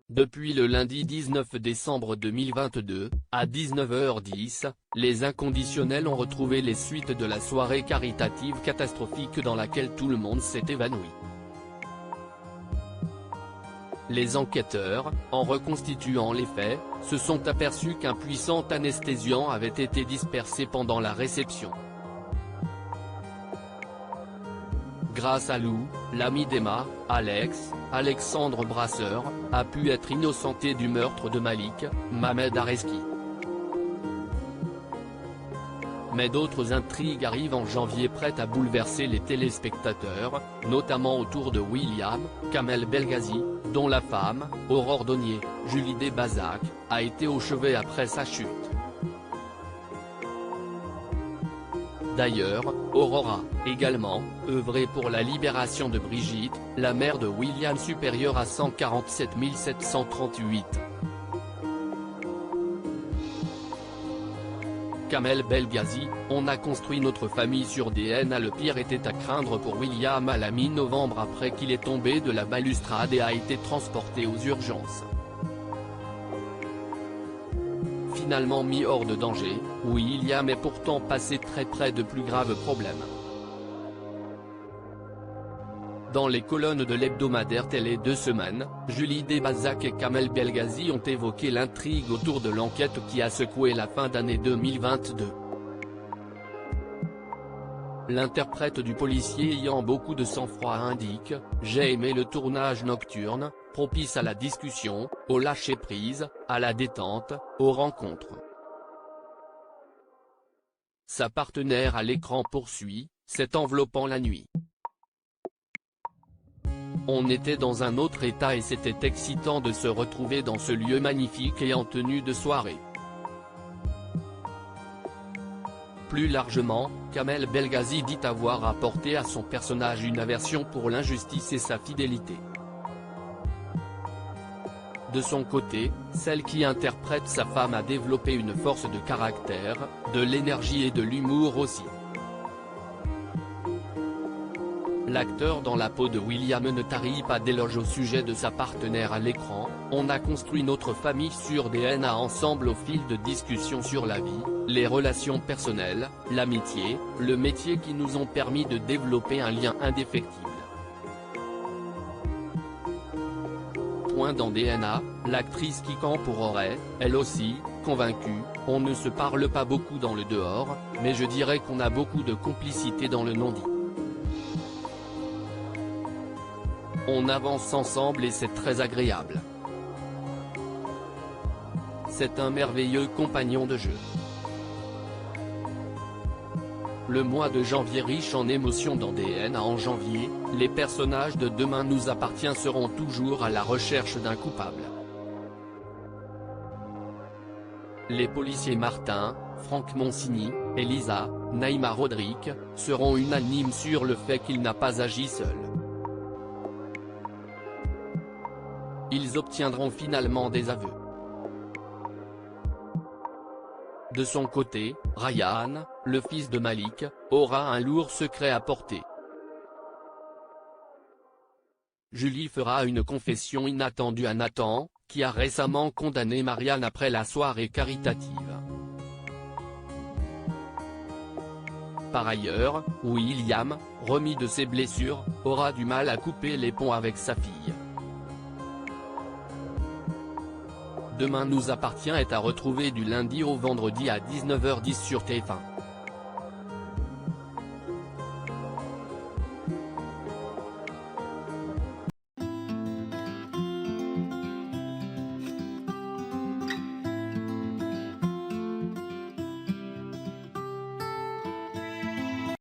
Depuis le lundi 19 décembre 2022, à 19h10, les inconditionnels ont retrouvé les suites de la soirée caritative catastrophique dans laquelle tout le monde s'est évanoui. Les enquêteurs, en reconstituant les faits, se sont aperçus qu'un puissant anesthésiant avait été dispersé pendant la réception. Grâce à Lou, l'ami d'Emma, Alexandre Brasseur, a pu être innocenté du meurtre de Malik, Mohamed Areski. Mais d'autres intrigues arrivent en janvier prêtes à bouleverser les téléspectateurs, notamment autour de William, Kamel Belghazi, dont la femme, Aurore Donnier, Julie Desbazac, a été au chevet après sa chute. D'ailleurs, Aurore a, également, œuvré pour la libération de Brigitte, la mère de William supérieure à 147 738. Kamel Belghazi, on a construit notre famille sur DNA. Le pire était à craindre pour William à la mi-novembre après qu'il est tombé de la balustrade et a été transporté aux urgences. Finalement mis hors de danger, William est pourtant passé très près de plus graves problèmes. Dans les colonnes de l'hebdomadaire Télé 2 Semaines, Julie Desbazac et Kamel Belghazi ont évoqué l'intrigue autour de l'enquête qui a secoué la fin d'année 2022. L'interprète du policier ayant beaucoup de sang-froid indique « J'ai aimé le tournage nocturne, propice à la discussion, au lâcher-prise, à la détente, aux rencontres. » Sa partenaire à l'écran poursuit « C'est enveloppant la nuit. On était dans un autre état et c'était excitant de se retrouver dans ce lieu magnifique et en tenue de soirée. » Plus largement, Kamel Belghazi dit avoir apporté à son personnage une aversion pour l'injustice et sa fidélité. De son côté, celle qui interprète sa femme a développé une force de caractère, de l'énergie et de l'humour aussi. L'acteur dans la peau de William ne tarit pas d'éloges au sujet de sa partenaire à l'écran. On a construit notre famille sur DNA ensemble au fil de discussions sur la vie, les relations personnelles, l'amitié, le métier qui nous ont permis de développer un lien indéfectible. Point dans DNA, l'actrice qui campe pour aurait, elle aussi, convaincue, on ne se parle pas beaucoup dans le dehors, mais je dirais qu'on a beaucoup de complicité dans le non-dit. On avance ensemble et c'est très agréable. C'est un merveilleux compagnon de jeu. Le mois de janvier riche en émotions dans DNA. En janvier, les personnages de Demain nous appartient seront toujours à la recherche d'un coupable. Les policiers Martin, Franck Monsigny, Elisa, Naïma Rodrigue, seront unanimes sur le fait qu'il n'a pas agi seul. Ils obtiendront finalement des aveux. De son côté, Ryan, le fils de Malik, aura un lourd secret à porter. Julie fera une confession inattendue à Nathan, qui a récemment condamné Marianne après la soirée caritative. Par ailleurs, William, remis de ses blessures, aura du mal à couper les ponts avec sa fille. Demain nous appartient est à retrouver du lundi au vendredi à 19h10 sur TF1.